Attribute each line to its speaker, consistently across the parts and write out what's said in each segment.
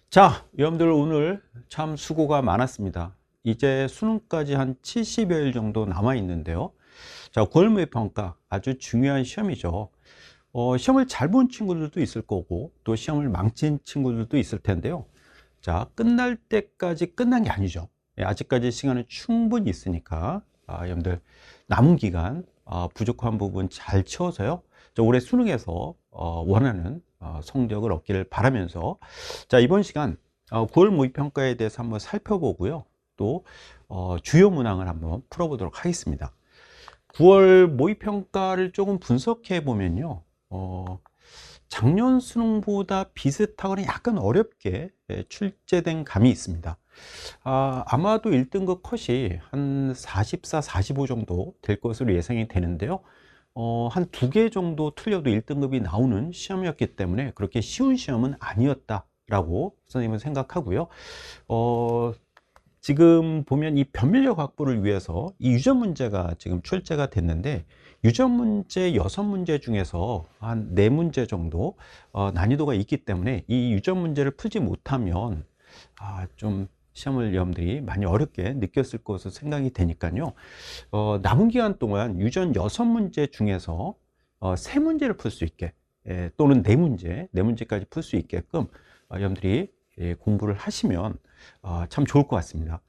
Speaker 1: 자, 여러분들 오늘 참 수고가 많았습니다. 이제 수능까지 한 70여일 정도 남아 있는데요. 자, 9월 모의평가 아주 중요한 시험이죠. 시험을 잘 본 친구들도 있을 거고 또 시험을 망친 친구들도 있을 텐데요. 자, 끝날 때까지 끝난 게 아니죠. 아직까지 시간은 충분히 있으니까 여러분들 남은 기간 부족한 부분 잘 채워서요. 올해 수능에서 원하는 성적을 얻기를 바라면서, 자, 이번 시간 9월 모의평가에 대해서 한번 살펴보고요. 또 주요 문항을 한번 풀어보도록 하겠습니다. 9월 모의평가를 조금 분석해 보면요, 작년 수능보다 비슷하거나 약간 어렵게 출제된 감이 있습니다. 아마도 1등급 컷이 한 44, 45 정도 될 것으로 예상이 되는데요. 한 2개 정도 틀려도 1등급이 나오는 시험이었기 때문에 그렇게 쉬운 시험은 아니었다라고 선생님은 생각하고요. 지금 보면 이 변별력 확보를 위해서 이 유전 문제가 지금 출제가 됐는데, 유전 문제 6문제 중에서 한 4문제 정도 난이도가 있기 때문에 이 유전 문제를 풀지 못하면 좀 시험을 여러분들이 많이 어렵게 느꼈을 것으로 생각이 되니까요. 남은 기간 동안 유전 6문제 중에서 3문제를 풀 수 있게, 또는 4문제까지 풀 수 있게끔 여러분들이 공부를 하시면 참 좋을 것 같습니다.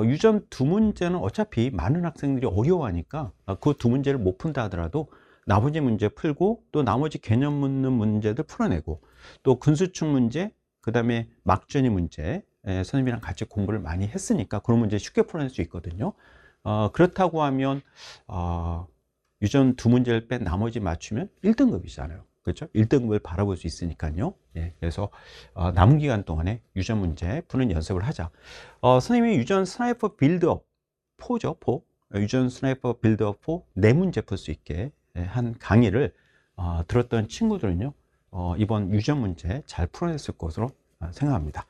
Speaker 1: 유전 2문제는 어차피 많은 학생들이 어려워하니까 그 2문제를 못 푼다 하더라도 나머지 문제 풀고 또 나머지 개념 묻는 문제들 풀어내고 또 근수축 문제, 그 다음에 막전이 문제, 선생님이랑 같이 공부를 많이 했으니까 그런 문제 쉽게 풀어낼 수 있거든요. 그렇다고 하면 유전 2문제를 뺀 나머지 맞추면 1등급이잖아요. 그렇죠? 1등급을 바라볼 수 있으니까요. 그래서 남은 기간 동안에 유전 문제 푸는 연습을 하자. 선생님이 유전 스나이퍼 빌드업 4죠, 4. 유전 스나이퍼 빌드업 4 4문제 풀 수 있게 한 강의를 들었던 친구들은요, 이번 유전 문제 잘 풀어냈을 것으로 생각합니다.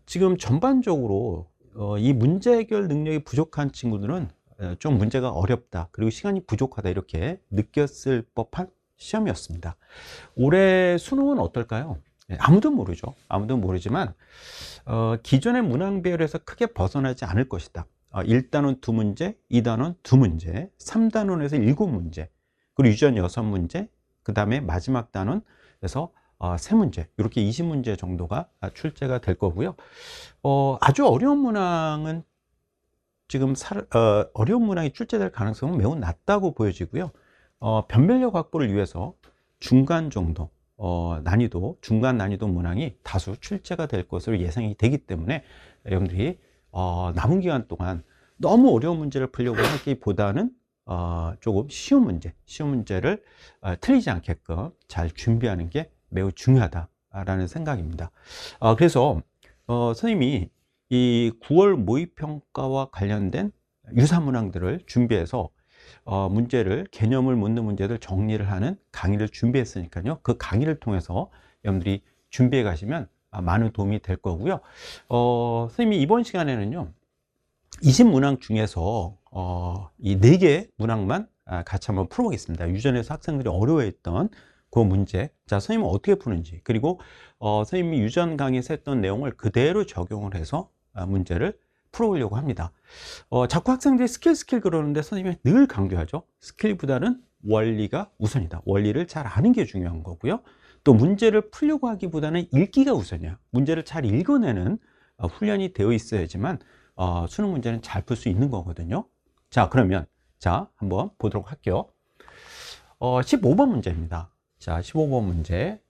Speaker 1: 지금 전반적으로 이 문제 해결 능력이 부족한 친구들은 좀 문제가 어렵다, 그리고 시간이 부족하다, 이렇게 느꼈을 법한 시험이었습니다. 올해 수능은 어떨까요? 아무도 모르죠. 아무도 모르지만 기존의 문항 배열에서 크게 벗어나지 않을 것이다. 1단원 2문제, 2단원 2문제, 3단원에서 7문제, 그리고 유전 6문제, 그 다음에 마지막 단원에서 3문제, 이렇게 20문제 정도가 출제가 될 거고요. 아주 어려운 문항은 지금 어려운 문항이 출제될 가능성은 매우 낮다고 보여지고요. 변별력 확보를 위해서 중간 정도 중간 난이도 문항이 다수 출제가 될 것으로 예상이 되기 때문에 여러분들이 남은 기간 동안 너무 어려운 문제를 풀려고 하기보다는 조금 쉬운 문제를 틀리지 않게끔 잘 준비하는 게 매우 중요하다라는 생각입니다. 그래서 선생님이 이 9월 모의평가와 관련된 유사 문항들을 준비해서 개념을 묻는 문제들 정리를 하는 강의를 준비했으니까요. 그 강의를 통해서 여러분들이 준비해 가시면 많은 도움이 될 거고요. 선생님이 이번 시간에는요, 20문항 중에서 이 4개 문항만 같이 한번 풀어보겠습니다. 유전에서 학생들이 어려워했던 그 문제, 자, 선생님은 어떻게 푸는지, 그리고 선생님이 유전 강의에서 했던 내용을 그대로 적용을 해서 문제를 풀어보려고 합니다. 자꾸 학생들이 스킬 그러는데 선생님이 늘 강조하죠. 스킬보다는 원리가 우선이다. 원리를 잘 아는 게 중요한 거고요. 또 문제를 풀려고 하기보다는 읽기가 우선이야. 문제를 잘 읽어내는 훈련이 되어 있어야지만 수능 문제는 잘 풀 수 있는 거거든요. 자, 그러면 한번 보도록 할게요. 15번 문제입니다. 자, 15번 문제.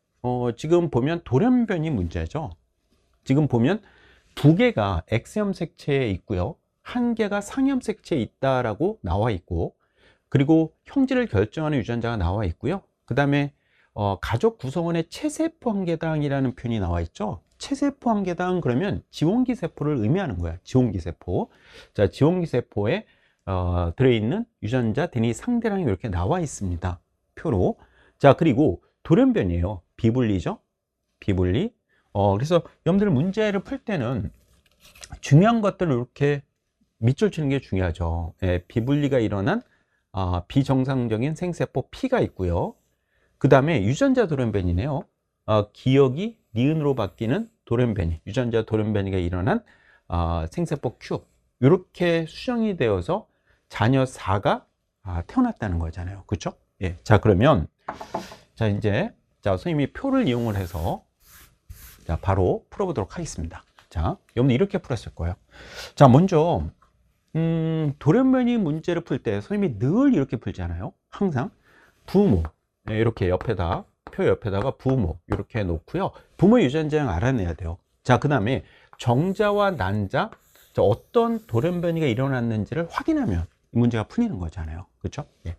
Speaker 1: 지금 보면 돌연변이 문제죠. 지금 보면 2개가 X형 색채에 있고요, 1개가 상형 색채에 있다라고 나와 있고, 그리고 형질을 결정하는 유전자가 나와 있고요. 그 다음에 가족 구성원의 체세포 한 개당이라는 표현이 나와 있죠. 체세포 한 개당, 그러면 지원기 세포를 의미하는 거야. 지원기 세포. 자, 지원기 세포에 들어있는 유전자 DNA 상대량이 이렇게 나와 있습니다, 표로. 자, 그리고 돌연변이에요. 비분리죠. 비분리. 그래서 여러분들 문제를 풀 때는 중요한 것들을 이렇게 밑줄 치는 게 중요하죠. 비분리가 일어난 비정상적인 생세포 P가 있고요. 그 다음에 유전자 돌연변이네요. 기억이 니은으로 바뀌는 돌연변이, 유전자 돌연변이가 일어난 생세포 Q, 이렇게 수정이 되어서 자녀 4가 태어났다는 거잖아요. 그렇죠? 예. 자, 그러면 자, 이제 선생님이 표를 이용을 해서 바로 풀어보도록 하겠습니다. 자, 여러분 이렇게 풀었을 거예요. 자, 먼저 돌연변이 문제를 풀 때 선생님이 늘 이렇게 풀잖아요. 항상 부모, 이렇게 옆에다, 표 옆에다가 부모 이렇게 놓고요. 부모 유전자형 알아내야 돼요. 자, 그 다음에 정자와 난자, 어떤 돌연변이가 일어났는지를 확인하면 이 문제가 풀리는 거잖아요. 그렇죠? 예.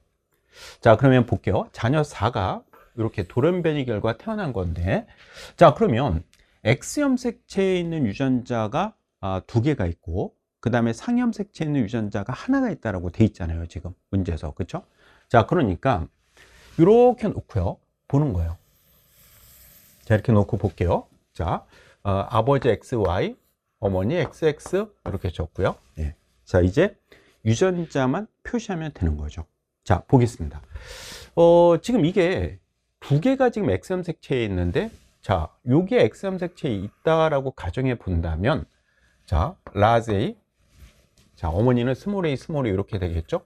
Speaker 1: 자, 그러면 볼게요. 자녀 4가 이렇게 돌연변이 결과 태어난 건데, 자, 그러면 X염색체에 있는 유전자가 2개가 있고, 그 다음에 상염색체에 있는 유전자가 하나가 있다라고 돼 있잖아요. 지금 문제에서. 그렇죠? 자, 그러니까 이렇게 놓고요. 보는 거예요. 자, 이렇게 놓고 볼게요. 자, 아버지 XY, 어머니 XX 이렇게 적고요. 예. 자, 이제 유전자만 표시하면 되는 거죠. 자, 보겠습니다. 지금 이게 2개가 지금 X염색체에 있는데, 자, 요게 X염색체에 있다라고 가정해 본다면, 자, 라지 A, 자, 어머니는 스몰 a, 스몰 a 이렇게 되겠죠?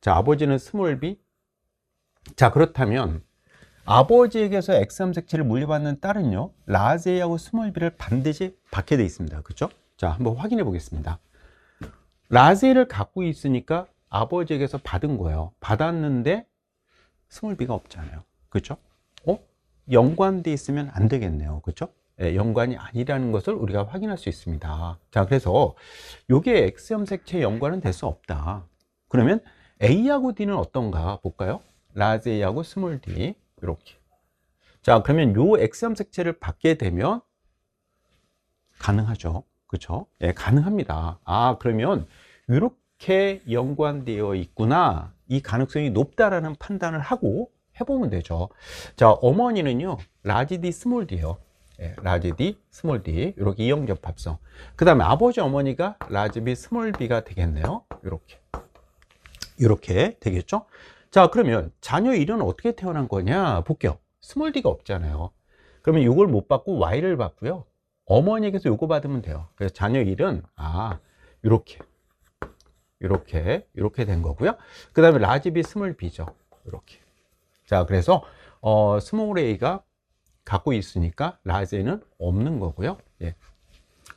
Speaker 1: 자, 아버지는 스몰 b. 자, 그렇다면 아버지에게서 X염색체를 물려받는 딸은요, 라지 A하고 스몰 b를 반드시 받게 돼 있습니다. 그렇죠? 자, 한번 확인해 보겠습니다. 라지 A를 갖고 있으니까 아버지에게서 받은 거예요. 받았는데 스몰 b가 없잖아요. 그렇죠? 연관돼 있으면 안 되겠네요. 그렇죠? 예, 연관이 아니라는 것을 우리가 확인할 수 있습니다. 자, 그래서 요게 X염색체 연관은 될 수 없다. 그러면 A하고 D는 어떤가 볼까요? 라지 A하고 스몰 d 이렇게. 자, 그러면 요 X염색체를 받게 되면 가능하죠. 그렇죠? 예, 가능합니다. 그러면 이렇게 연관되어 있구나, 이 가능성이 높다라는 판단을 하고 해보면 되죠. 자, 어머니는요, 라지 D, 스몰 D예요. 예, 라지 D, 스몰 D 이렇게 이형접합성. 그 다음에 아버지 어머니가 라지 B, 스몰 B가 되겠네요. 이렇게 되겠죠. 자, 그러면 자녀 1은 어떻게 태어난 거냐 볼게요. 스몰 D가 없잖아요. 그러면 이걸 못 받고 Y를 받고요, 어머니에게서 요거 받으면 돼요. 그래서 자녀 1은 이렇게 된 거고요. 그 다음에 라지 B, 스몰 B죠. 이렇게. 자, 그래서 스몰 a가 갖고 있으니까 라지 A는 없는 거고요. 예.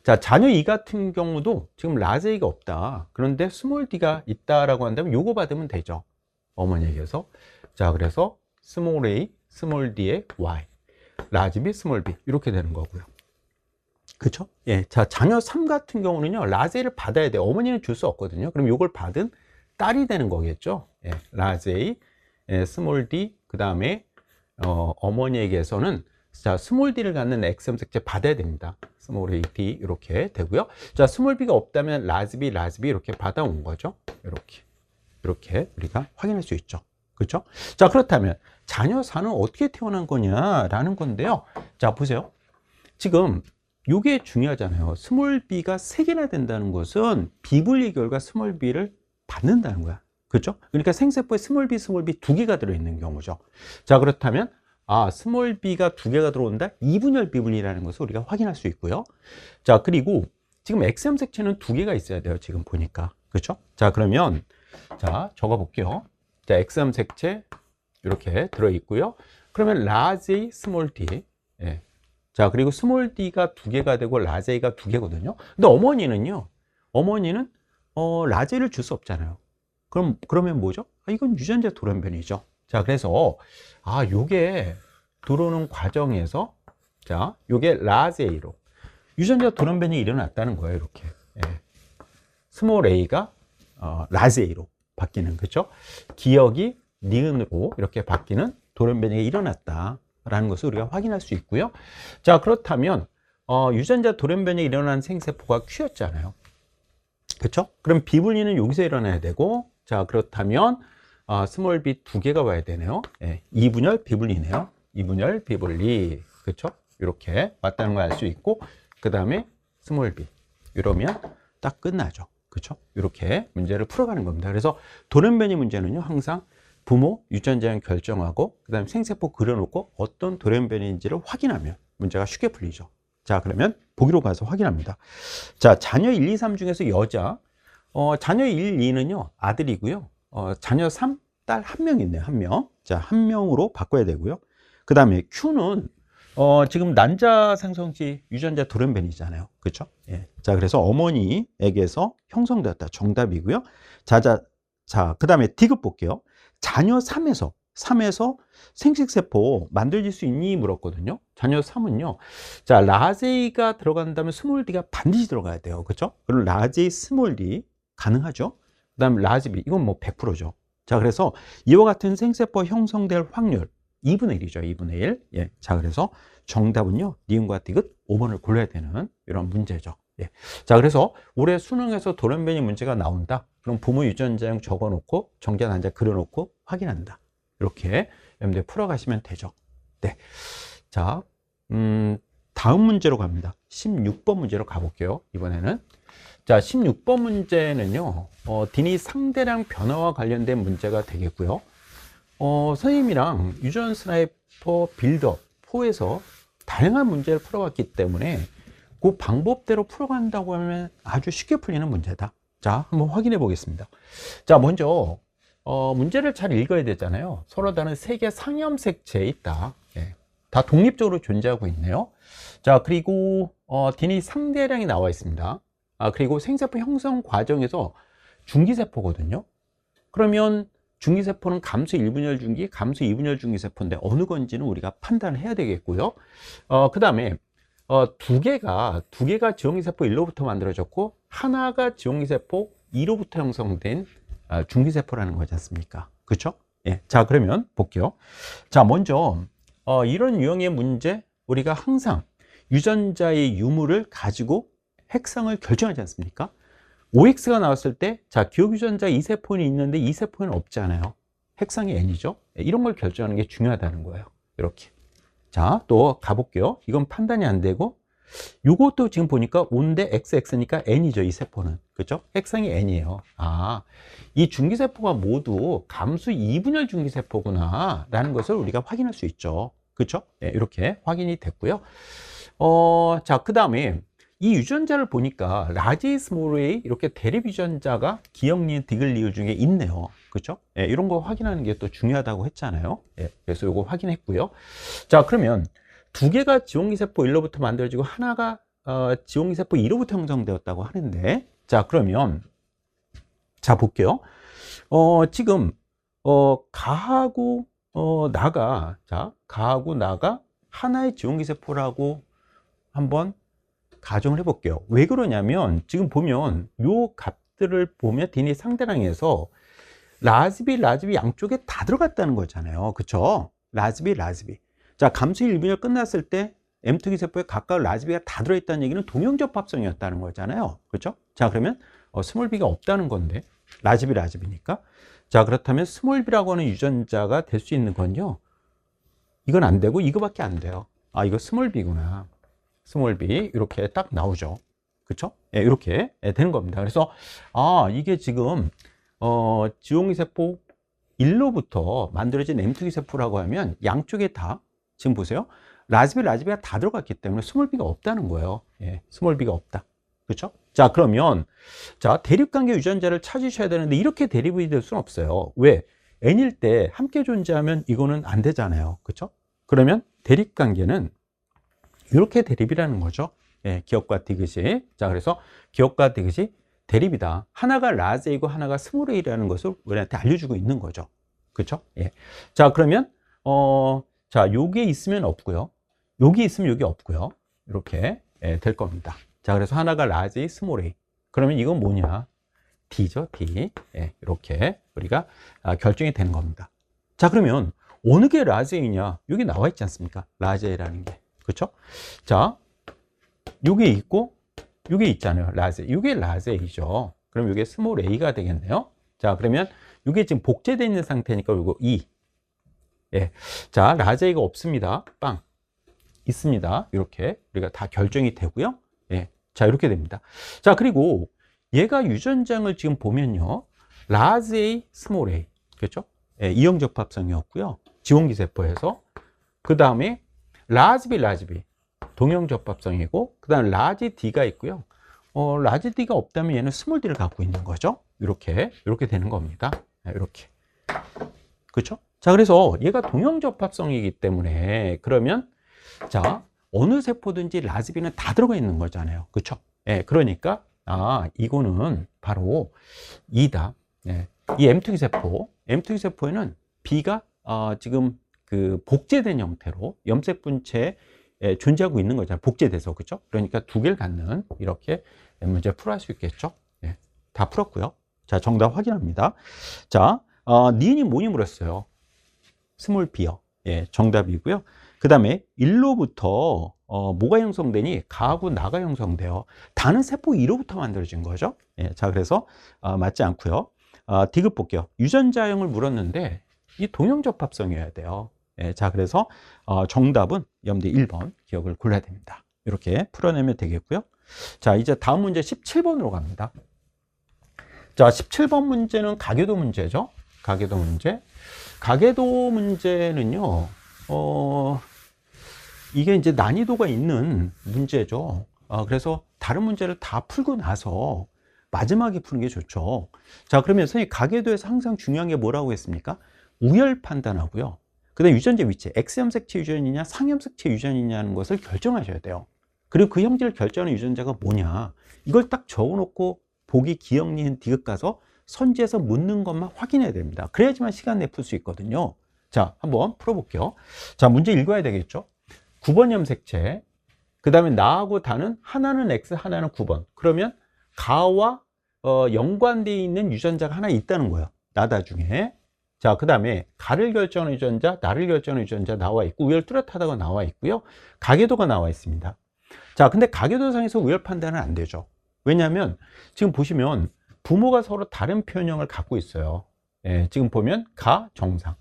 Speaker 1: 자, 자녀 2 같은 경우도 지금 라지 A가 없다. 그런데 스몰 d가 있다라고 한다면 요거 받으면 되죠. 어머니에게서. 자, 그래서 스몰 a, 스몰 d의 y, 라지 B, 스몰 b 이렇게 되는 거고요. 그렇죠? 예. 자, 자녀 3 같은 경우는요, 라지 A를 받아야 돼요. 어머니는 줄 수 없거든요. 그럼 요걸 받은 딸이 되는 거겠죠. 예. 라지 A, 예, 스몰 d, 그 다음에 어머니에게서는 자, 스몰 d를 갖는 X염색체 받아야 됩니다. 스몰 a, d 이렇게 되고요. 자, 스몰 b가 없다면 라지 b, 라지 b 이렇게 받아온 거죠. 이렇게 우리가 확인할 수 있죠. 그렇죠? 자, 그렇다면 자녀 4는 어떻게 태어난 거냐라는 건데요. 자, 보세요. 지금 이게 중요하잖아요. 스몰 b가 3개나 된다는 것은 비분리 결과 스몰 b를 받는다는 거야. 그렇죠? 그러니까 생세포에 스몰 b 2개가 들어있는 경우죠. 자, 그렇다면 스몰 b가 2개가 들어온다? 이분열 비분리라는 것을 우리가 확인할 수 있고요. 자, 그리고 지금 X염색체는 2개가 있어야 돼요. 지금 보니까. 그렇죠? 자, 그러면 자, 적어 볼게요. 자, X염색체 이렇게 들어있고요. 그러면 라지 A, 스몰 d. 예. 자, 그리고 스몰 d가 2개가 되고 라지 A가 2개거든요. 근데 어머니는 라지 A를 줄 수 없잖아요. 그러면 뭐죠? 이건 유전자 돌연변이죠. 자, 그래서 요게 들어오는 과정에서 자, 요게 라지 A로 유전자 돌연변이 일어났다는 거예요. 이렇게. 예. 스몰 a가 라지 A로 바뀌는, 그렇죠? 기억이 니은으로 이렇게 바뀌는 돌연변이가 일어났다라는 것을 우리가 확인할 수 있고요. 자, 그렇다면 유전자 돌연변이 일어난 생세포가 Q였잖아요. 그렇죠? 그럼 비분리는 여기서 일어나야 되고, 자, 그렇다면 스몰 b 2개가 와야 되네요. 예, 이분열 비분리네요. 이분열 비분리. 그렇죠? 이렇게 왔다는 걸 알 수 있고, 그 다음에 스몰 b 이러면 딱 끝나죠. 그렇죠? 이렇게 문제를 풀어가는 겁니다. 그래서 돌연변이 문제는요, 항상 부모 유전자형 결정하고 그 다음에 생세포 그려놓고 어떤 돌연변이인지를 확인하면 문제가 쉽게 풀리죠. 자, 그러면 보기로 가서 확인합니다. 자, 자녀 1, 2, 3 중에서 여자, 자녀 1, 2는요, 아들이고요. 자녀 3, 딸 1명 있네요, 1명. 자, 1명으로 바꿔야 되고요. 그 다음에 Q는, 지금 난자 생성지 유전자 돌연변이잖아요. 그렇죠? 예. 자, 그래서 어머니에게서 형성되었다. 정답이고요. 자, 그 다음에 D급 볼게요. 자녀 3에서 생식세포 만들어질 수 있니? 물었거든요. 자녀 3은요. 자, 라제이가 들어간다면 스몰 D가 반드시 들어가야 돼요. 그렇죠? 그럼 라제이 스몰 D 가능하죠? 그 다음 라즈비, 이건 뭐 100%죠. 자, 그래서 이와 같은 생세포 형성될 확률 2분의 1이죠. 2분의 1. 예. 자, 그래서 정답은요. 니은과 디귿 5번을 골라야 되는 이런 문제죠. 예. 자, 그래서 올해 수능에서 돌연변이 문제가 나온다. 그럼 부모 유전자형 적어놓고 정자 난자 그려놓고 확인한다. 이렇게 여러분들 풀어가시면 되죠. 네. 자, 다음 문제로 갑니다. 16번 문제로 가볼게요. 이번에는. 자, 16번 문제는요, 디니 상대량 변화와 관련된 문제가 되겠고요. 선생님이랑 유전 스나이퍼 빌더 4에서 다양한 문제를 풀어봤기 때문에 그 방법대로 풀어간다고 하면 아주 쉽게 풀리는 문제다. 자, 한번 확인해 보겠습니다. 자, 먼저, 문제를 잘 읽어야 되잖아요. 서로 다른 세 개 상염색체에 있다. 예. 다 독립적으로 존재하고 있네요. 자, 그리고, 디니 상대량이 나와 있습니다. 그리고 생세포 형성 과정에서 중기세포거든요. 그러면 중기세포는 감수 1분열 중기, 감수 2분열 중기세포인데 어느 건지는 우리가 판단을 해야 되겠고요. 그 다음에 두 개가 지용기세포 1로부터 만들어졌고 하나가 지용기세포 2로부터 형성된 중기세포라는 거지 않습니까? 그렇죠? 예. 자, 그러면 볼게요. 자, 먼저 이런 유형의 문제 우리가 항상 유전자의 유무를 가지고 핵성을 결정하지 않습니까? OX가 나왔을 때, 자, 기억 유전자 2세포는 있는데 2세포는 없잖아요. 핵성이 N이죠. 이런 걸 결정하는 게 중요하다는 거예요. 이렇게. 자, 또 가볼게요. 이건 판단이 안 되고, 요것도 지금 보니까 5인데 XX, X니까 N이죠. 이 세포는. 그죠? 핵성이 N이에요. 이 중기세포가 모두 감수 2분열 중기세포구나. 라는 것을 우리가 확인할 수 있죠. 그죠? 네, 이렇게 확인이 됐고요. 자, 그 다음에 이 유전자를 보니까 라지 스몰레이 이렇게 대립 유전자가 기억리을 디귿리을 중에 있네요. 그렇죠? 예, 이런 거 확인하는 게 또 중요하다고 했잖아요. 예, 그래서 이거 확인했고요. 자, 그러면 두 개가 지용기세포 1로부터 만들어지고 하나가 지용기세포 2로부터 형성되었다고 하는데, 자, 그러면 자, 볼게요. 지금 가하고 나가 하나의 지용기세포라고 한번 가정을 해볼게요. 왜 그러냐면 지금 보면 요 값들을 보면 디니 상대량에서 라즈비 양쪽에 다 들어갔다는 거잖아요. 그쵸? 라즈비. 자, 감수 1분열 끝났을 때 M2기 세포에 가까운 라즈비가 다 들어있다는 얘기는 동형접합성이었다는 거잖아요. 그렇죠? 자, 그러면 스몰 b가 없다는 건데 라즈비니까. 자, 그렇다면 스몰 b라고 하는 유전자가 될 수 있는 건요, 이건 안 되고 이거밖에 안 돼요. 이거 스몰 b구나. 스몰 b 이렇게 딱 나오죠. 그렇죠? 예, 이렇게 되는 겁니다. 그래서 이게 지금 지용기 세포 1로부터 만들어진 M2기 세포라고 하면 양쪽에 다 지금 보세요. 라즈비가 다 들어갔기 때문에 스몰 b가 없다는 거예요. 예, 스몰 b가 없다. 그렇죠? 자, 그러면 자, 대립관계 유전자를 찾으셔야 되는데 이렇게 대립이 될 수는 없어요. 왜? N일 때 함께 존재하면 이거는 안 되잖아요. 그렇죠? 그러면 대립관계는 이렇게 대립이라는 거죠. 예, 기억과 디귿이. 자, 그래서 기억과 디귿이 대립이다. 하나가 라즈이고 하나가 스몰 a라는 것을 우리한테 알려주고 있는 거죠. 그렇죠? 예. 자, 그러면 자, 요게 있으면 없고요. 여기 있으면 여기 없고요. 이렇게 될 겁니다. 자, 그래서 하나가 라지, 스몰 a. 그러면 이건 뭐냐? D죠, D. 예, 이렇게 우리가 결정이 되는 겁니다. 자, 그러면 어느 게 라지 A냐? 여기 나와 있지 않습니까? 라지 A라는 게. 그렇죠? 자, 요게 있고 요게 있잖아요. 라지. 요게 라지 A죠. 그럼 요게 스몰 a가 되겠네요. 자, 그러면 요게 지금 복제되어 있는 상태니까 요거 2. 예. 자, 라지 A가 없습니다. 빵. 있습니다. 이렇게 우리가 다 결정이 되고요. 예. 자, 이렇게 됩니다. 자, 그리고 얘가 유전장을 지금 보면요. 라지 A, 스몰 a. 그렇죠? 예, 이형적합성이었고요. 지원기세포에서. 그 다음에 라즈비. 동형접합성이고, 그 다음 라지 D가 있고요. 라지 D가 없다면 얘는 스몰 D를 갖고 있는 거죠. 이렇게 되는 겁니다. 이렇게. 그렇죠? 자, 그래서 얘가 동형접합성이기 때문에 그러면 자, 어느 세포든지 라지 B는 다 들어가 있는 거잖아요. 그렇죠? 예, 그러니까 이거는 바로 이다. 예, 이 M2기 세포에는 B가 지금 그 복제된 형태로 염색 분체에 존재하고 있는 거잖아요. 복제돼서. 그렇죠? 그러니까 두 개를 갖는 이렇게 문제 풀어할 수 있겠죠? 예, 다 풀었고요. 자, 정답 확인합니다. 자, 니은이 뭐니 물었어요? 스몰 B요. 예, 정답이고요. 그 다음에 1로부터 뭐가 형성되니? 가하고 나가 형성돼요. 다는 세포 1호부터 만들어진 거죠. 예, 자, 그래서 맞지 않고요. 디귿 볼게요. 유전자형을 물었는데 이 동형접합성이어야 돼요. 예, 자, 그래서 정답은 염대 1번 기억을 골라야 됩니다. 이렇게 풀어내면 되겠고요. 자, 이제 다음 문제 17번으로 갑니다. 자, 17번 문제는 가계도 문제죠. 가계도 문제. 가계도 문제는요, 이게 이제 난이도가 있는 문제죠. 그래서 다른 문제를 다 풀고 나서 마지막에 푸는 게 좋죠. 자, 그러면 선생님 가계도에서 항상 중요한 게 뭐라고 했습니까? 우열 판단하고요. 그 다음에 유전자 위치, X염색체 유전이냐 상염색체 유전이냐는 것을 결정하셔야 돼요. 그리고 그 형질을 결정하는 유전자가 뭐냐, 이걸 딱 적어놓고 보기, 기억, 니은, 디귿 가서 선지에서 묻는 것만 확인해야 됩니다. 그래야지만 시간 내에 풀 수 있거든요. 자, 한번 풀어볼게요. 자, 문제 읽어야 되겠죠. 9번 염색체, 그 다음에 나하고 다는 하나는 X, 하나는 9번. 그러면 가와 연관되어 있는 유전자가 하나 있다는 거예요. 나다 중에. 자, 그 다음에 가를 결정하는 유전자, 나를 결정하는 유전자 나와 있고, 우열 뚜렷하다고 나와 있고요. 가계도가 나와 있습니다. 자, 근데 가계도상에서 우열 판단은 안 되죠. 왜냐하면 지금 보시면 부모가 서로 다른 표현형을 갖고 있어요. 예, 지금 보면 가, 정상.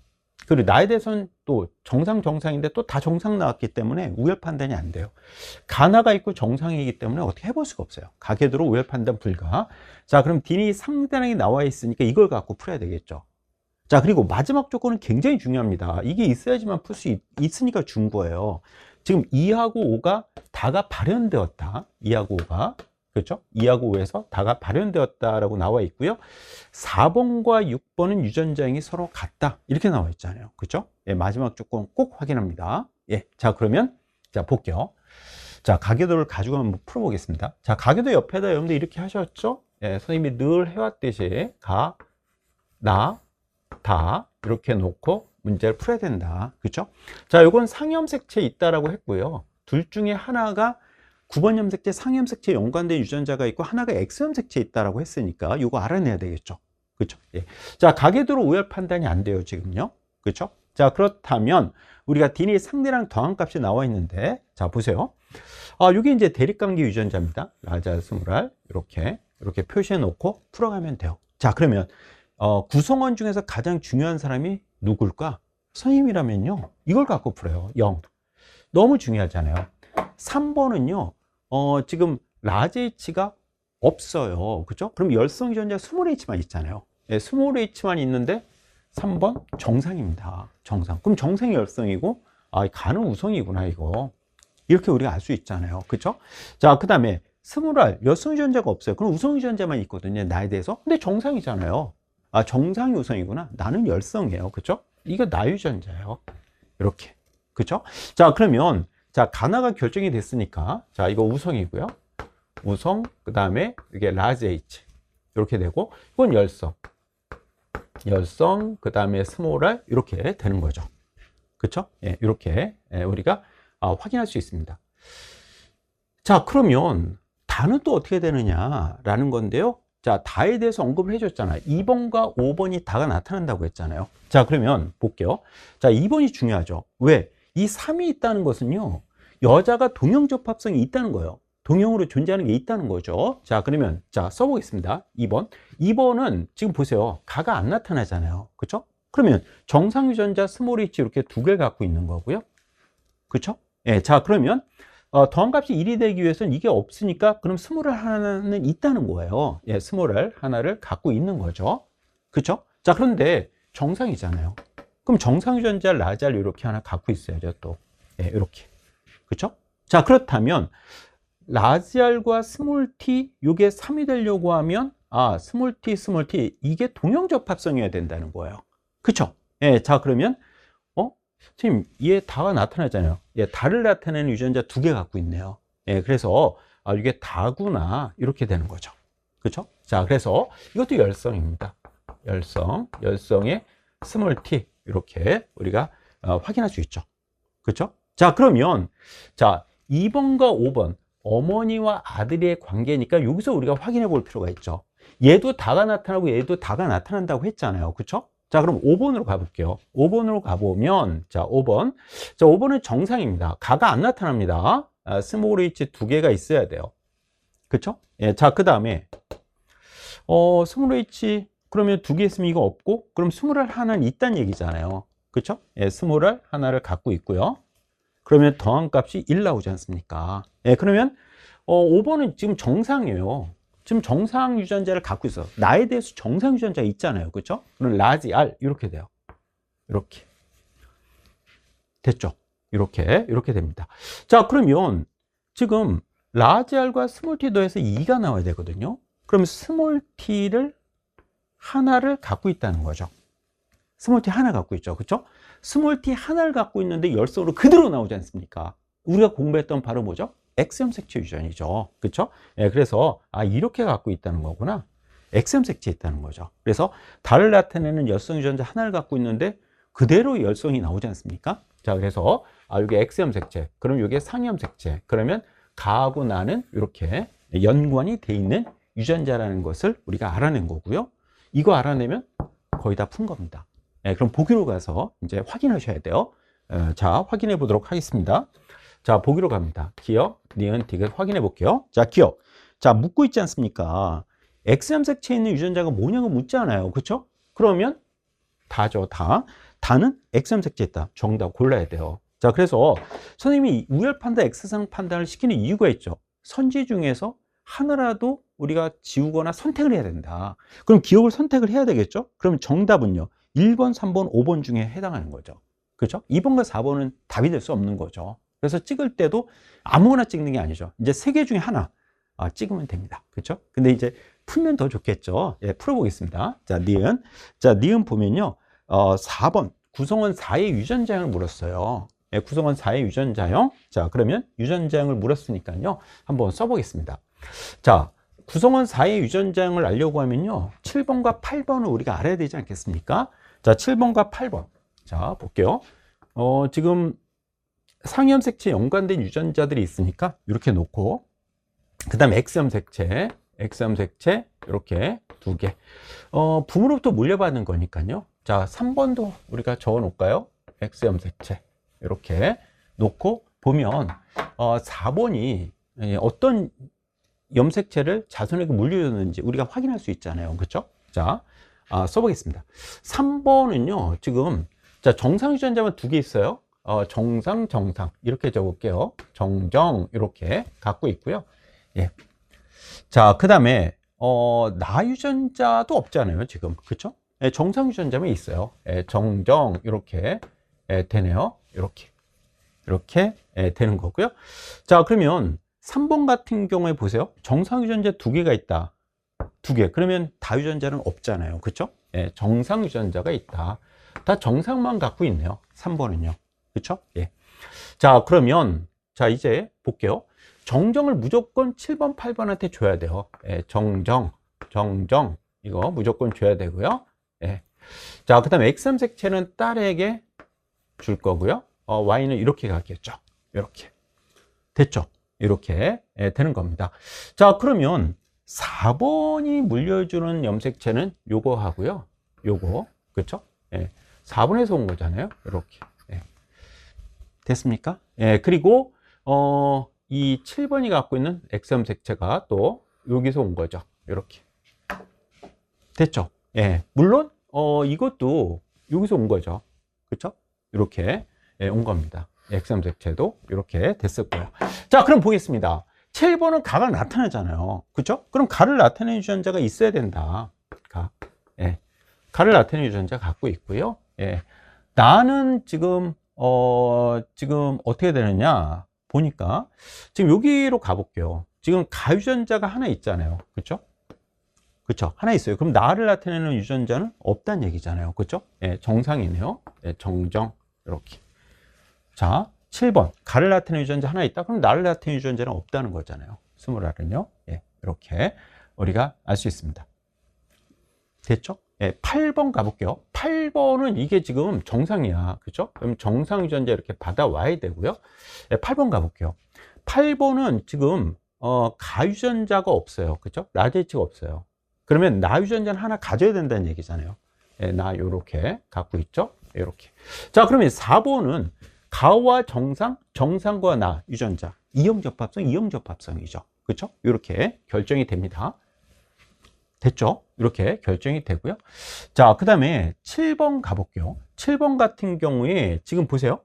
Speaker 1: 그리고 나에 대해서는 또 정상인데 또 다 정상 나왔기 때문에 우열 판단이 안 돼요. 가나가 있고 정상이기 때문에 어떻게 해볼 수가 없어요. 가계도로 우열 판단 불가. 자, 그럼 D이 상단에 나와 있으니까 이걸 갖고 풀어야 되겠죠. 자, 그리고 마지막 조건은 굉장히 중요합니다. 이게 있어야지만 풀 수 있으니까 준 거예요. 지금 2하고 5가 다가 발현되었다. 2하고 5가. 그렇죠? 2하고 5에서 다가 발현되었다라고 나와 있고요. 4번과 6번은 유전자형이 서로 같다. 이렇게 나와 있잖아요. 그렇죠? 예, 마지막 조건 꼭 확인합니다. 예, 자, 그러면 자, 볼게요. 자, 가계도를 가지고 한번 풀어보겠습니다. 자, 가계도 옆에다 여러분들 이렇게 하셨죠? 예, 선생님이 늘 해왔듯이 가, 나, 다 이렇게 놓고 문제를 풀어야 된다. 그렇죠? 자, 요건 상염색체 있다라고 했고요. 둘 중에 하나가 9번 염색체, 상염색체 연관된 유전자가 있고 하나가 X염색체 있다라고 했으니까 이거 알아내야 되겠죠. 그렇죠? 예. 자, 가계도로 우열 판단이 안 돼요, 지금요. 그렇죠? 자, 그렇다면 우리가 D니 상대랑 더한 값이 나와 있는데, 자, 보세요. 이게 이제 대립관계 유전자입니다. 라자 스모랄 이렇게 표시해 놓고 풀어가면 돼요. 자, 그러면 구성원 중에서 가장 중요한 사람이 누굴까? 선생님이라면요, 이걸 갖고 풀어요. 0. 너무 중요하잖아요. 3번은요, 지금 라지 H가 없어요. 그죠? 그럼 열성 유전자 스몰 H만 있잖아요. 네, 스몰 H만 있는데 3번 정상입니다. 정상. 그럼 정상이 열성이고, 가는 우성이구나, 이거. 이렇게 우리가 알 수 있잖아요. 그죠? 자, 그 다음에 스몰 R, 열성 유전자가 없어요. 그럼 우성 유전자만 있거든요, 나에 대해서. 근데 정상이잖아요. 정상이 우성이구나. 나는 열성이에요. 그죠? 이거 나 유전자예요. 이렇게. 그죠? 자, 그러면 자, 가나가 결정이 됐으니까, 자, 이거 우성이고요. 우성, 그 다음에 이게 라지 H. 이렇게 되고, 이건 열성. 열성, 그 다음에 스몰 R, 이렇게 되는 거죠. 그쵸? 예, 이렇게 우리가 확인할 수 있습니다. 자, 그러면 다는 또 어떻게 되느냐라는 건데요. 자, 다에 대해서 언급을 해줬잖아요. 2번과 5번이 다가 나타난다고 했잖아요. 자, 그러면 볼게요. 자, 2번이 중요하죠. 왜? 이 3이 있다는 것은요, 여자가 동형접합성이 있다는 거예요. 동형으로 존재하는 게 있다는 거죠. 자, 그러면 자, 써보겠습니다. 2번. 2번은 지금 보세요. 가가 안 나타나잖아요. 그렇죠? 그러면 정상 유전자 스몰 H 이렇게 두 개를 갖고 있는 거고요. 그렇죠? 예, 자, 그러면 더한값이 1이 되기 위해서는 이게 없으니까 그럼 스몰 R 하나는 있다는 거예요. 예, 스몰 R 하나를 갖고 있는 거죠. 그렇죠? 자, 그런데 정상이잖아요. 그럼 정상 유전자 라잘 이렇게 하나 갖고 있어야죠, 또. 예, 이렇게. 그렇죠? 자, 그렇다면 라지 R과 스몰 t 이게 3이 되려고 하면 스몰 t 이게 동형접합성이어야 된다는 거예요. 그쵸? 예, 자, 그러면 선생님, 얘 다가 나타나잖아요. 얘 다를 나타내는 유전자 2개 갖고 있네요. 예, 그래서 이게 다구나 이렇게 되는 거죠. 그렇죠? 자, 그래서 이것도 열성입니다. 열성의 스몰 t 이렇게 우리가 확인할 수 있죠. 그렇죠? 자, 그러면 자, 2번과 5번 어머니와 아들의 관계니까 여기서 우리가 확인해 볼 필요가 있죠. 얘도 다가 나타나고 얘도 다가 나타난다고 했잖아요. 그렇죠? 자, 그럼 5번으로 가볼게요. 5번으로 가보면, 자, 5번. 자, 5번은 정상입니다. 가가 안 나타납니다. 스몰 h 2개가 있어야 돼요. 그쵸? 예, 자, 그 다음에, 스몰 h, 그러면 2개 있으면 이거 없고, 그럼 스몰 r 하나는 있다는 얘기잖아요. 그쵸? 예, 스몰 r 하나를 갖고 있고요. 그러면 더한 값이 1 나오지 않습니까? 예, 그러면, 5번은 지금 정상이에요. 지금 정상 유전자를 갖고 있어. 나에 대해서 정상 유전자가 있잖아요. 그렇죠? 그럼 라지 R 이렇게 돼요. 이렇게. 됐죠? 이렇게 됩니다. 자, 그러면 지금 라지 R과 스몰 t 더해서 2가 나와야 되거든요. 그럼 스몰 t를 하나를 갖고 있다는 거죠. 스몰 t 하나 갖고 있죠. 그렇죠? 스몰 t 하나를 갖고 있는데 열성으로 그대로 나오지 않습니까? 우리가 공부했던 바로 뭐죠? X형 색채 유전이죠. 그렇죠? 예, 그래서 이렇게 갖고 있다는 거구나. X형 색채에 있다는 거죠. 그래서 달을 나타내는 열성 유전자 하나를 갖고 있는데 그대로 열성이 나오지 않습니까? 자, 그래서 이게 X형 색채. 그럼 이게 상형 색채. 그러면 가하고 나는 이렇게 연관이 돼 있는 유전자라는 것을 우리가 알아낸 거고요. 이거 알아내면 거의 다 푼 겁니다. 예, 그럼 보기로 가서 이제 확인하셔야 돼요. 자, 확인해 보도록 하겠습니다. 자, 보기로 갑니다. 기억, 니은, 디귿 확인해 볼게요. 자, 기억. 자, 묻고 있지 않습니까? X형 색채에 있는 유전자가 뭐냐고 묻잖아요. 그렇죠? 그러면 다죠, 다. 다는 X형 색채에 있다. 정답 골라야 돼요. 자, 그래서 선생님이 우열 판단, X상 판단을 시키는 이유가 있죠. 선지 중에서 하나라도 우리가 지우거나 선택을 해야 된다. 그럼 기억을 선택을 해야 되겠죠? 그럼 정답은요. 1번, 3번, 5번 중에 해당하는 거죠. 그렇죠? 2번과 4번은 답이 될 수 없는 거죠. 그래서 찍을 때도 아무거나 찍는 게 아니죠. 이제 3개 중에 하나 찍으면 됩니다. 그렇죠? 근데 이제 풀면 더 좋겠죠. 예, 풀어보겠습니다. 자, 니은. 자, 니은 보면요. 4번 구성원 4의 유전자형을 물었어요. 예, 구성원 4의 유전자형. 자, 그러면 유전자형을 물었으니까요. 한번 써보겠습니다. 자, 구성원 4의 유전자형을 알려고 하면요. 7번과 8번을 우리가 알아야 되지 않겠습니까? 자, 7번과 8번. 자, 볼게요. 지금 상염 색채 연관된 유전자들이 있으니까 이렇게 놓고, 그 다음에 X염 색채 이렇게 2개. 부모로부터 물려받는 거니까요. 자, 3번도 우리가 적어 놓을까요? X염 색채 이렇게 놓고 보면 4번이 어떤 염색체를 자손에게 물려줬는지 우리가 확인할 수 있잖아요. 그렇죠? 자, 써보겠습니다. 3번은요, 지금 자, 정상 유전자만 2개 있어요. 정상 이렇게 적을게요. 정정 이렇게 갖고 있고요. 예. 자, 그 다음에 나 유전자도 없잖아요, 지금. 그렇죠? 예, 정상 유전자만 있어요. 예, 정정 이렇게 되네요. 이렇게 되는 거고요. 자, 그러면 3번 같은 경우에 보세요. 정상 유전자 2개가 있다. 2개. 그러면 다 유전자는 없잖아요. 그렇죠? 예, 정상 유전자가 있다. 다 정상만 갖고 있네요. 3번은요. 그렇죠? 예. 자, 그러면 자, 이제 볼게요. 정정을 무조건 7번, 8번한테 줘야 돼요. 예, 정정 이거 무조건 줘야 되고요. 예. 자, 그다음에 X염 색채는 딸에게 줄 거고요. Y는 이렇게 가겠죠. 이렇게. 됐죠? 이렇게 되는 겁니다. 자, 그러면 4번이 물려주는 염색체는 요거 하고요. 요거. 그렇죠? 예. 4번에서 온 거잖아요. 이렇게. 예. 됐습니까? 예. 그리고 이 7번이 갖고 있는 X염색체가 또 여기서 온 거죠. 이렇게. 됐죠? 예. 물론 이것도 여기서 온 거죠. 그렇죠? 이렇게 온 겁니다. X염색체도 이렇게 됐을 거예요. 자, 그럼 보겠습니다. 7번은 가가 나타나잖아요. 그렇죠? 그럼 가를 나타내는 유전자가 있어야 된다. 예. 가를 나타내는 유전자 갖고 있고요. 예. 나는 지금 어떻게 되느냐 보니까 지금 여기로 가볼게요. 지금 가유전자가 하나 있잖아요. 그렇죠? 그렇죠. 하나 있어요. 그럼 나를 나타내는 유전자는 없다는 얘기잖아요. 그렇죠? 예, 정상이네요. 예, 정정. 이렇게. 자, 7번. 가를 나타내는 유전자 하나 있다. 그럼 나를 나타내는 유전자는 없다는 거잖아요. 20알은요. 예, 이렇게 우리가 알 수 있습니다. 됐죠? 예, 8번 가볼게요. 8번은 이게 지금 정상이야. 그죠? 그럼 정상 유전자 이렇게 받아와야 되고요. 예, 8번 가볼게요. 8번은 지금, 가유전자가 없어요. 그죠? 라제치가 없어요. 그러면 나 유전자는 하나 가져야 된다는 얘기잖아요. 예, 나 요렇게 갖고 있죠? 요렇게. 자, 그러면 4번은 가와 정상, 정상과 나 유전자. 이형접합성, 이형접합성이죠. 그렇죠? 이렇게 결정이 됩니다. 됐죠? 이렇게 결정이 되고요. 자, 그 다음에 7번 가볼게요. 7번 같은 경우에 지금 보세요.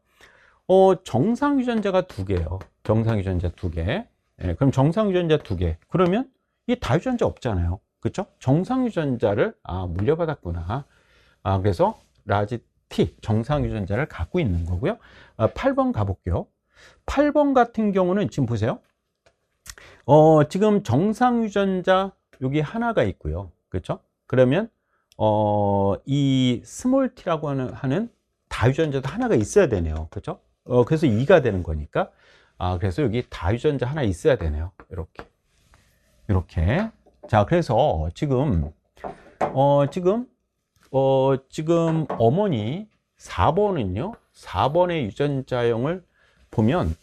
Speaker 1: 정상 유전자가 2개예요. 정상 유전자 2개. 예, 그럼 정상 유전자 2개. 그러면 이 다유전자 없잖아요. 그렇죠? 정상 유전자를 물려받았구나. 그래서 라지 T 정상 유전자를 갖고 있는 거고요. 8번 가볼게요. 8번 같은 경우는 지금 보세요. 지금 정상 유전자 여기 하나가 있고요. 그렇죠? 그러면 이 스몰 t라고 하는 다유전자도 하나가 있어야 되네요. 그렇죠? 그래서 2가 되는 거니까 그래서 여기 다유전자 하나 있어야 되네요. 이렇게. 자, 그래서 지금 지금 어머니 4번은요. 4번의 유전자형을 보면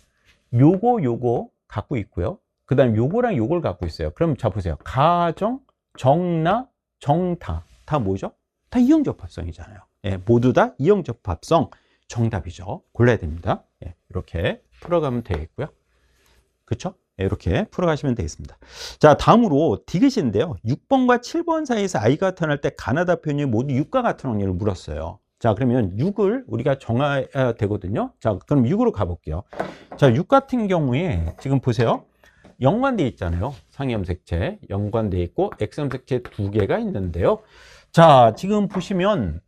Speaker 1: 요거 갖고 있고요. 그 다음에 요거랑 요걸 갖고 있어요. 그럼 자 보세요. 가정, 정나, 정타. 다 뭐죠? 다 이형접합성이잖아요. 예, 모두 다 이형접합성 정답이죠. 골라야 됩니다. 예, 이렇게 풀어가면 되겠고요. 그렇죠? 예, 이렇게 풀어가시면 되겠습니다. 자, 다음으로 디귿인데요. 6번과 7번 사이에서 아이가 태어날 때 가나다 표현이 모두 6과 같은 확률을 물었어요. 자, 그러면 6을 우리가 정해야 되거든요. 자, 그럼 6으로 가볼게요. 자, 6 같은 경우에 지금 보세요. 연관되어 있잖아요. 상염색체 연관되어 있고 X염색체 2개가 있는데요. 자, 지금 보시면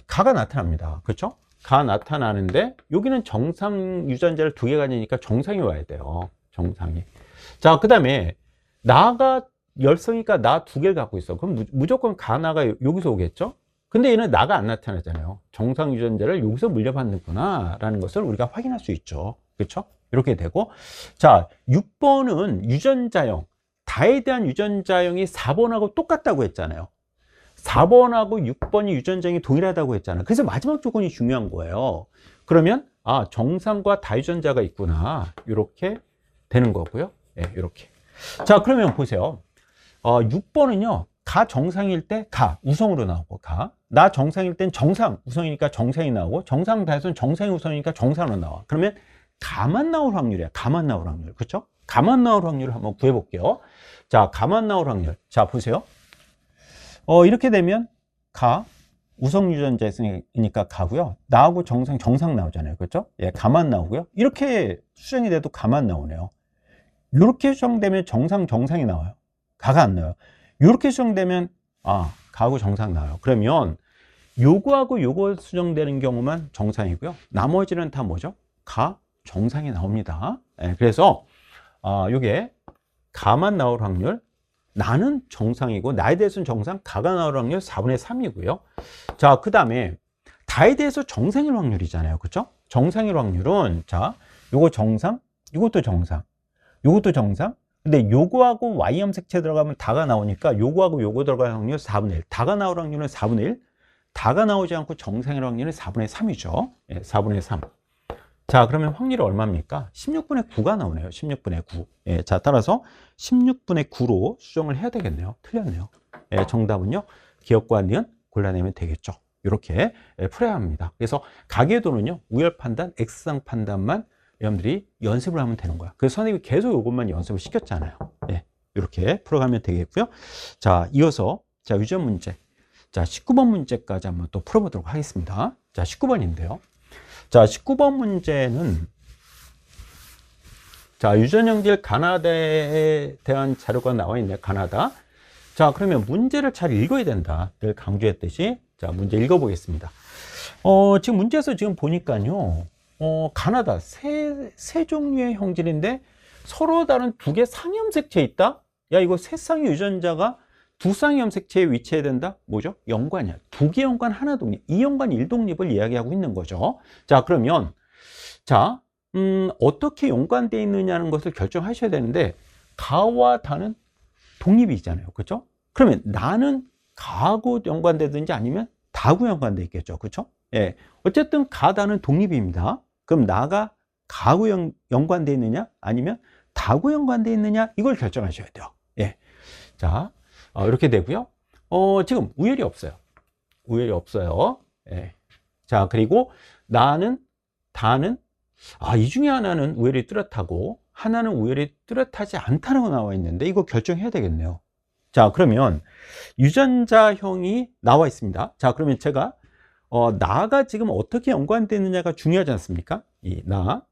Speaker 1: 가가 나타납니다. 그렇죠? 가 나타나는데 여기는 정상 유전자를 2개 가지니까 정상이 와야 돼요. 정상이. 자, 그 다음에 나가 열성이니까 나 2개를 갖고 있어. 그럼 무조건 가나가 여기서 오겠죠? 근데 얘는 나가 안 나타나잖아요. 정상 유전자를 여기서 물려받는구나 라는 것을 우리가 확인할 수 있죠. 그렇죠? 이렇게 되고, 자, 6번은 유전자형, 다에 대한 유전자형이 4번하고 똑같다고 했잖아요. 4번하고 6번이 유전자형이 동일하다고 했잖아요. 그래서 마지막 조건이 중요한 거예요. 그러면 정상과 다유전자가 있구나, 이렇게 되는 거고요. 예, 이렇게. 자, 그러면 보세요. 6번은요 가 정상일 때 가 우성으로 나오고, 나 정상일 땐 정상 우성이니까 정상이 나오고, 정상 다에서는 정상이 우성이니까 정상으로 나와. 그러면 가만 나올 확률이야. 가만 나올 확률. 그렇죠? 가만 나올 확률을 한번 구해 볼게요. 자, 가만 나올 확률. 자, 보세요. 이렇게 되면 가 우성 유전자이니까 가고요. 나하고 정상 나오잖아요. 그렇죠? 예, 가만 나오고요. 이렇게 수정이 돼도 가만 나오네요. 이렇게 수정되면 정상이 나와요. 가가 안 나와요. 이렇게 수정되면 가하고 정상 나와요. 그러면 요거하고 요거 수정되는 경우만 정상이고요. 나머지는 다 뭐죠? 가 정상이 나옵니다. 예, 그래서 요게 가만 나올 확률, 나는 정상이고 나에 대해서는 정상, 가가 나올 확률 4분의 3이고요. 자, 그 다음에 다에 대해서 정상일 확률이잖아요. 그렇죠? 정상일 확률은 자, 요거 정상, 요것도 정상, 요것도 정상. 근데 요거하고 Y염색체 들어가면 다가 나오니까 요거하고 요거 들어갈 확률 4분의 1. 다가 나올 확률은 4분의 1. 다가 나오지 않고 정상일 확률은 4분의 3이죠. 예, 4분의 3. 자, 그러면 확률이 얼마입니까? 16분의 9가 나오네요. 16분의 9. 예, 자, 따라서 16분의 9로 수정을 해야 되겠네요. 틀렸네요. 예, 정답은요. 기억과 니은 골라내면 되겠죠. 이렇게 풀어야 합니다. 그래서 가계도는요. 우열 판단, X상 판단만 여러분들이 연습을 하면 되는 거야. 그래서 선생님이 계속 이것만 연습을 시켰잖아요. 예, 이렇게 풀어가면 되겠고요. 자, 이어서 자, 유전 문제. 자, 19번 문제까지 한번 또 풀어보도록 하겠습니다. 자, 19번인데요. 자, 19번 문제는 자, 유전형질 가나다에 대한 자료가 나와 있네요. 가나다. 자, 그러면 문제를 잘 읽어야 된다. 늘 강조했듯이. 자, 문제 읽어보겠습니다. 지금 문제에서 지금 보니까요. 가나다 세 종류의 형질인데 서로 다른 두 개 쌍이 염색체에 있다? 야, 이거 세 쌍의 유전자가 두 쌍의 염색체에 위치해야 된다? 뭐죠? 연관이야. 두 개 연관, 하나 독립. 이 연관 일독립을 이야기하고 있는 거죠. 자, 그러면, 자, 어떻게 연관되어 있느냐는 것을 결정하셔야 되는데, 가와 다는 독립이잖아요. 그죠? 그러면 나는 가하고 연관되든지 아니면 다하고 연관되어 있겠죠. 그죠? 예. 어쨌든 가, 다는 독립입니다. 그럼 나가 가하고 연관되어 있느냐? 아니면 다하고 연관되어 있느냐? 이걸 결정하셔야 돼요. 예. 자, 이렇게 되고요. 지금 우열이 없어요. 우열이 없어요. 예. 자, 그리고 나는, 다는, 이 중에 하나는 우열이 뚜렷하고 하나는 우열이 뚜렷하지 않다고 나와 있는데 이거 결정해야 되겠네요. 자, 그러면 유전자형이 나와 있습니다. 자, 그러면 제가 나가 지금 어떻게 연관되느냐가 중요하지 않습니까? 이 나.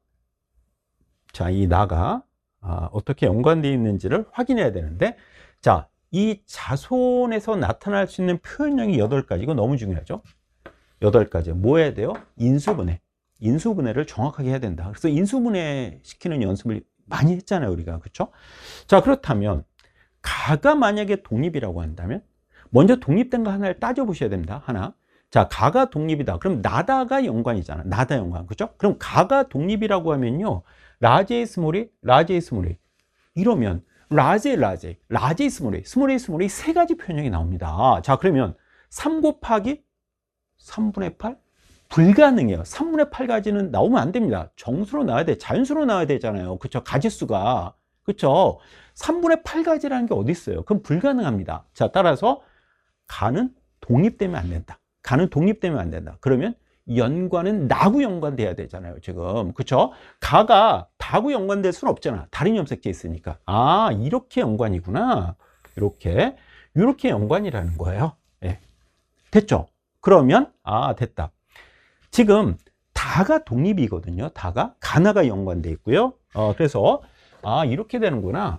Speaker 1: 자, 이 나가 어떻게 연관되어 있는지를 확인해야 되는데, 자, 이 자손에서 나타날 수 있는 표현형이 8가지. 이거 너무 중요하죠? 8가지. 뭐 해야 돼요? 인수분해. 인수분해를 정확하게 해야 된다. 그래서 인수분해 시키는 연습을 많이 했잖아요, 우리가. 그렇죠? 자, 그렇다면 가가 만약에 독립이라고 한다면 먼저 독립된 거 하나를 따져보셔야 됩니다. 하나. 자, 가가 독립이다. 그럼 나다가 연관이잖아. 나다 연관. 그렇죠? 그럼 가가 독립이라고 하면요. 라제이 스몰이, 라제이 스몰이. 이러면 라제이, 라제이, 라제이 스몰이, 스몰이, 스몰이 세 가지 표현형이 나옵니다. 자, 그러면 3 곱하기 3분의 8? 불가능해요. 3분의 8가지는 나오면 안 됩니다. 정수로 나와야 돼. 자연수로 나와야 되잖아요. 그쵸? 가지수가. 그쵸? 3분의 8가지라는 게 어디 있어요? 그럼 불가능합니다. 자, 따라서 가는 독립되면 안 된다. 가는 독립되면 안 된다. 그러면 연관은 나하고 연관돼야 되잖아요, 지금. 그쵸? 가가 다하고 연관될 수는 없잖아. 다른 염색체 있으니까. 이렇게 연관이구나. 이렇게 연관이라는 거예요. 예. 됐죠? 그러면, 됐다. 지금 다가 독립이거든요. 다가 가나가 연관돼 있고요. 그래서 이렇게 되는구나.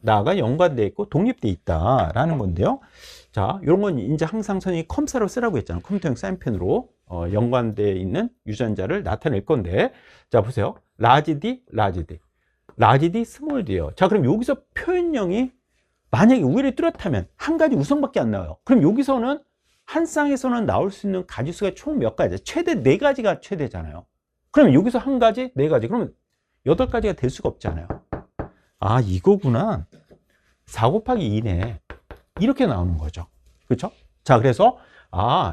Speaker 1: 나가 연관돼 있고 독립돼 있다라는 건데요. 자, 이런 건 이제 항상 선생님이 컴사로 쓰라고 했잖아요. 컴퓨터형 사인펜으로 연관돼 있는 유전자를 나타낼 건데, 자, 보세요. 라지 D, 라지 D, 라지 D, 스몰 D요. 자, 그럼 여기서 표현형이 만약에 우열이 뚜렷하면 한 가지 우성밖에 안 나와요. 그럼 여기서는 한 쌍에서는 나올 수 있는 가지수가 총 몇 가지? 최대 4가지가 최대잖아요. 그러면 여기서 한 가지, 4가지. 그러면 8가지가 될 수가 없잖아요. 이거구나. 4 곱하기 2네. 이렇게 나오는 거죠. 그렇죠? 자, 그래서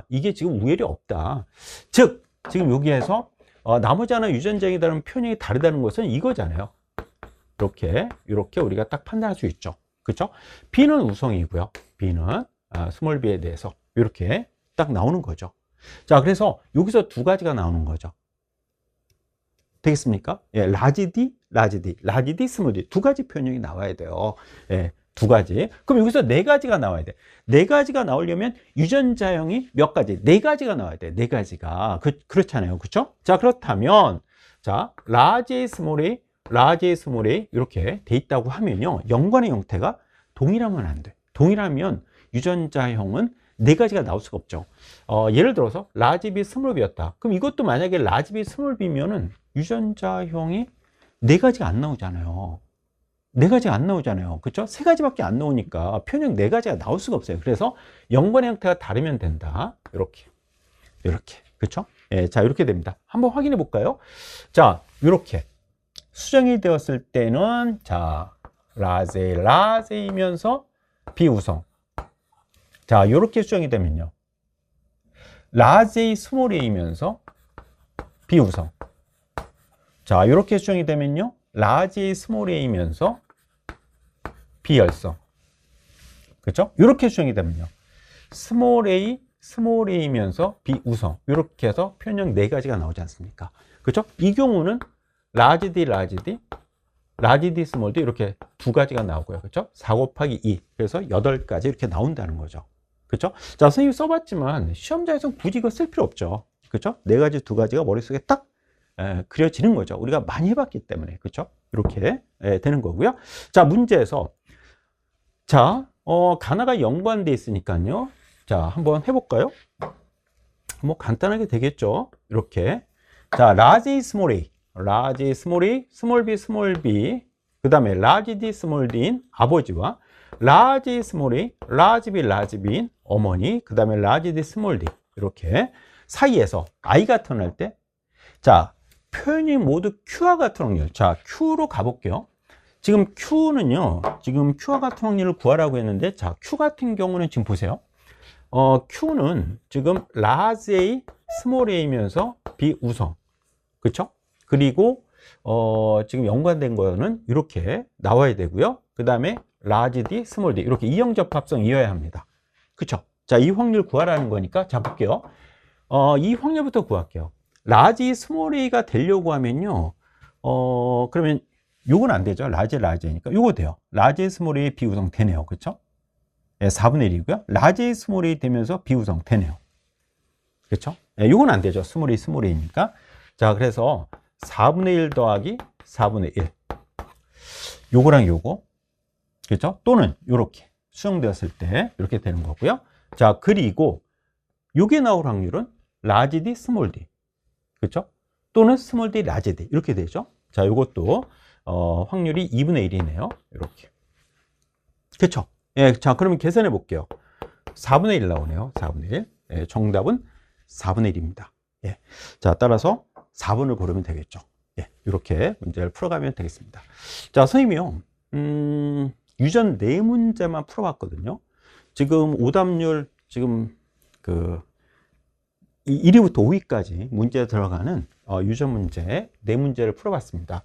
Speaker 1: 이게 지금 우열이 없다. 즉, 지금 여기에서 나머지 하나 유전자에 따른 표현이 다르다는 것은 이거잖아요. 이렇게 우리가 딱 판단할 수 있죠. 그렇죠? B는 우성이고요. B는 스몰 b에 대해서 이렇게 딱 나오는 거죠. 자, 그래서 여기서 2가지가 나오는 거죠. 되겠습니까? 예, 라지 D, 라지 D, 라지 D, 스몰 D 2가지 표현형이 나와야 돼요. 예, 2가지. 그럼 여기서 4가지가 나와야 돼. 4가지가 나오려면 유전자형이 몇 가지? 4가지가 나와야 돼. 4가지가. 그렇잖아요. 그렇죠? 자, 그렇다면 자, 라지 스몰 A, 라지 스몰 A 이렇게 돼 있다고 하면요. 연관의 형태가 동일하면 안 돼. 동일하면 유전자형은 4가지가 나올 수가 없죠. 예를 들어서 라지 B 스몰 B였다. 그럼 이것도 만약에 라지 B 스몰 B면은 유전자형이 4가지가 안 나오잖아요. 4가지가 안 나오잖아요. 그렇죠? 3가지밖에 안 나오니까 표현형 4가지가 나올 수가 없어요. 그래서 연관의 형태가 다르면 된다. 이렇게. 그렇죠? 예, 자, 이렇게 됩니다. 한번 확인해 볼까요? 자, 이렇게 수정이 되었을 때는 자, 라제이면서 비우성. 자, 이렇게 수정이 되면요. 라제이 스몰 a이면서 비우성. 자, 이렇게 수정이 되면요. 라제이 스몰 a이면서 비열성. 그렇죠? 이렇게 수정이 되면요. 스몰 a이면서 비우성. 이렇게 해서 표현형 4가지가 나오지 않습니까? 그렇죠? 이 경우는 라지 D, 라지 D, 라지 D, 스몰 D 이렇게 2가지가 나오고요. 그렇죠? 4 곱하기 2. 그래서 8가지 이렇게 나온다는 거죠. 그렇죠? 자, 선생님이 써봤지만 시험장에서는 굳이 이거 쓸 필요 없죠. 그렇죠? 4가지, 2가지가 머릿속에 딱 그려지는 거죠. 우리가 많이 해봤기 때문에. 그렇죠? 이렇게 되는 거고요. 자, 문제에서 자, 가나가 연관돼 있으니까요. 자, 한번 해볼까요? 뭐 간단하게 되겠죠. 이렇게. 자, large, small a, large, small a, small b, small b, 그 다음에 large d, small d인 아버지와 large, small a, large b인 어머니, 그 다음에 large d, small d 이렇게 사이에서 i가 태어날 때, 자, 표현이 모두 Q와 같은 확률. 자, Q로 가볼게요. 지금 Q는요, 지금 Q와 같은 확률을 구하라고 했는데, 자, Q 같은 경우는 지금 보세요. Q는 지금 large A, small a면서 비우성. 그쵸? 그리고, 지금 연관된 거는 이렇게 나와야 되고요. 그 다음에 large D, small d. 이렇게 이형접합성이어야 합니다. 그쵸? 자, 이 확률 구하라는 거니까, 자, 볼게요. 이 확률부터 구할게요. large, small a가 되려고 하면요, 그러면 요건 안 되죠. large니까. 요거 돼요. large, small a 비우성 되네요. 그쵸? 예, 4분의 1이고요. large, small a 되면서 비우성 되네요. 그쵸? 예, 요건 안 되죠. small a니까. 자, 그래서 4분의 1 더하기 4분의 1. 요거랑 요거. 그쵸? 또는 요렇게 수정되었을 때 이렇게 되는 거고요. 자, 그리고 요게 나올 확률은 large d, small d. 그쵸? 또는 small d, large d. 이렇게 되죠. 자, 요것도 확률이 2분의 1이네요. 이렇게. 그쵸? 예, 자, 그러면 계산해 볼게요. 4분의 1 나오네요. 4분의 1. 예, 정답은 4분의 1입니다. 예. 자, 따라서 4번을 고르면 되겠죠. 예, 이렇게 문제를 풀어가면 되겠습니다. 자, 선생님이요. 유전 4문제만 풀어봤거든요. 지금 오답률, 지금 1위부터 5위까지 문제에 들어가는 유전 문제 4문제를 풀어봤습니다.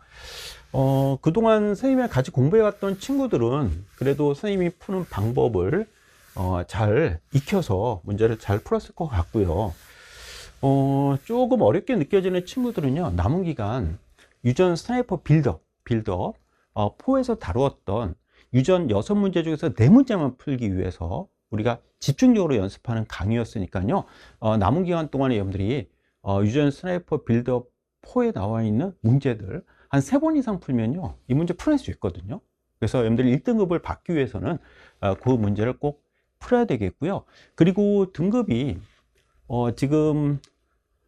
Speaker 1: 그동안 선생님이 같이 공부해왔던 친구들은 그래도 선생님이 푸는 방법을 잘 익혀서 문제를 잘 풀었을 것 같고요. 조금 어렵게 느껴지는 친구들은요, 남은 기간 유전 스나이퍼 빌드업 4에서 다루었던 유전 6문제 중에서 4문제만 풀기 위해서 우리가 집중적으로 연습하는 강의였으니까요. 남은 기간 동안에 여러분들이 유전 스나이퍼 빌드업 4에 나와 있는 문제들 한 3번 이상 풀면요, 이 문제 풀어낼 수 있거든요. 그래서 여러분들이 1등급을 받기 위해서는 그 문제를 꼭 풀어야 되겠고요. 그리고 등급이 지금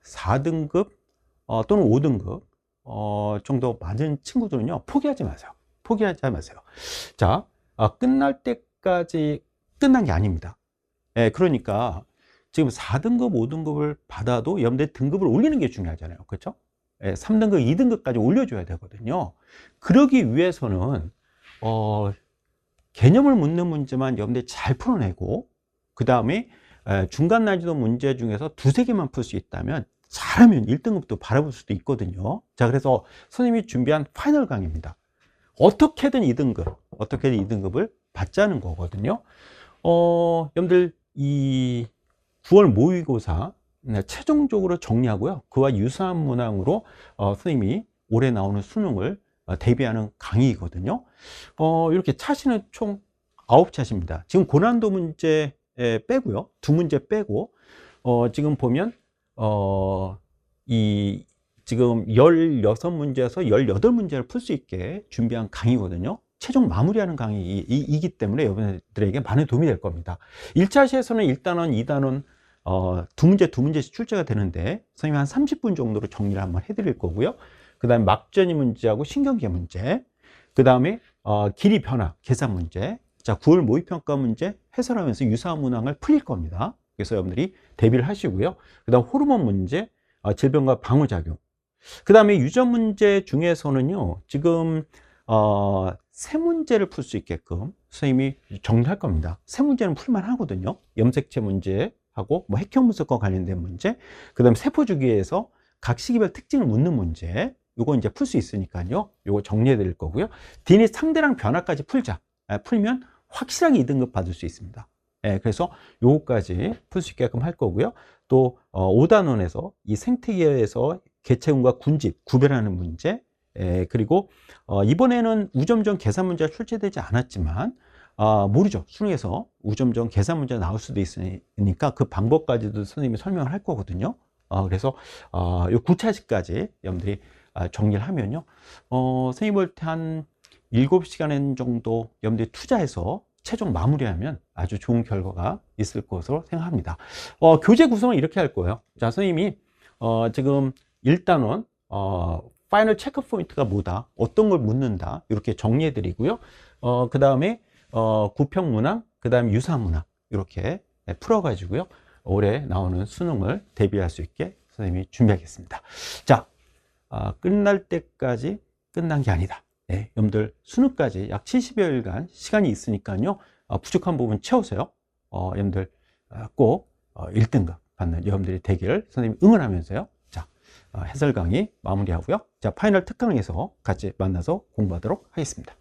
Speaker 1: 4등급 또는 5등급 정도 맞은 친구들은요, 포기하지 마세요. 자, 끝날 때까지 끝난 게 아닙니다. 예, 그러니까 지금 4등급, 5등급을 받아도 여러분들 등급을 올리는 게 중요하잖아요. 그렇죠? 예, 3등급, 2등급까지 올려줘야 되거든요. 그러기 위해서는 개념을 묻는 문제만 여러분들이 잘 풀어내고, 그 다음에 중간 난이도 문제 중에서 2-3개만 풀 수 있다면 잘하면 1등급도 바라볼 수도 있거든요. 자, 그래서 선생님이 준비한 파이널 강의입니다. 어떻게든 2등급을 받자는 거거든요. 여러분들 이 9월 모의고사 최종적으로 정리하고요, 그와 유사한 문항으로 선생님이 올해 나오는 수능을 대비하는 강의이거든요. 이렇게 차시는 총 9차시입니다. 지금 고난도 문제 빼고요, 2문제 빼고 지금 보면 지금 16문제에서 18문제를 풀 수 있게 준비한 강의거든요. 최종 마무리하는 강의이기 때문에 여러분들에게 많은 도움이 될 겁니다. 1차 시에서는 1단원, 2단원 2문제씩 출제가 되는데 선생님이 한 30분 정도로 정리를 한번 해드릴 거고요. 그 다음에 막전이 문제하고 신경계 문제, 그 다음에 길이 변화 계산 문제, 자, 9월 모의평가 문제 해설하면서 유사한 문항을 풀릴 겁니다. 그래서 여러분들이 대비를 하시고요. 그 다음 호르몬 문제, 질병과 방어작용, 그 다음에 유전 문제 중에서는요, 지금 3문제를 풀 수 있게끔 선생님이 정리할 겁니다. 3문제는 풀만 하거든요. 염색체 문제하고 뭐 핵형 분석과 관련된 문제, 그 다음에 세포 주기에서 각 시기별 특징을 묻는 문제, 요거 이제 풀 수 있으니까요, 요거 정리해 드릴 거고요. DNA 상대랑 변화까지 풀자. 풀면 확실하게 2등급 받을 수 있습니다. 그래서 요거까지 풀 수 있게끔 할 거고요. 또 5단원에서 이 생태계에서 개체군과 군집 구별하는 문제, 그리고 이번에는 우점전 계산 문제가 출제되지 않았지만 모르죠. 수능에서 우점전 계산 문제가 나올 수도 있으니까 그 방법까지도 선생님이 설명을 할 거거든요. 그래서 요 9차시까지 여러분들이 정리를 하면요, 선생님 볼 때 한 7시간 정도 여러분들이 투자해서 최종 마무리하면 아주 좋은 결과가 있을 것으로 생각합니다. 교재 구성은 이렇게 할 거예요. 자, 선생님이 지금 1단원 파이널 체크 포인트가 뭐다, 어떤 걸 묻는다, 이렇게 정리해 드리고요. 그 다음에 구평문항, 그 다음에 유사문항 이렇게 풀어 가지고요, 올해 나오는 수능을 대비할 수 있게 선생님이 준비하겠습니다. 자, 끝날 때까지 끝난 게 아니다. 네, 여러분들 수능까지 약 70여일간 시간이 있으니까요, 부족한 부분 채우세요. 여러분들 꼭 1등급 받는 여러분들이 되기를 선생님이 응원하면서요. 자, 해설 강의 마무리하고요. 자, 파이널 특강에서 같이 만나서 공부하도록 하겠습니다.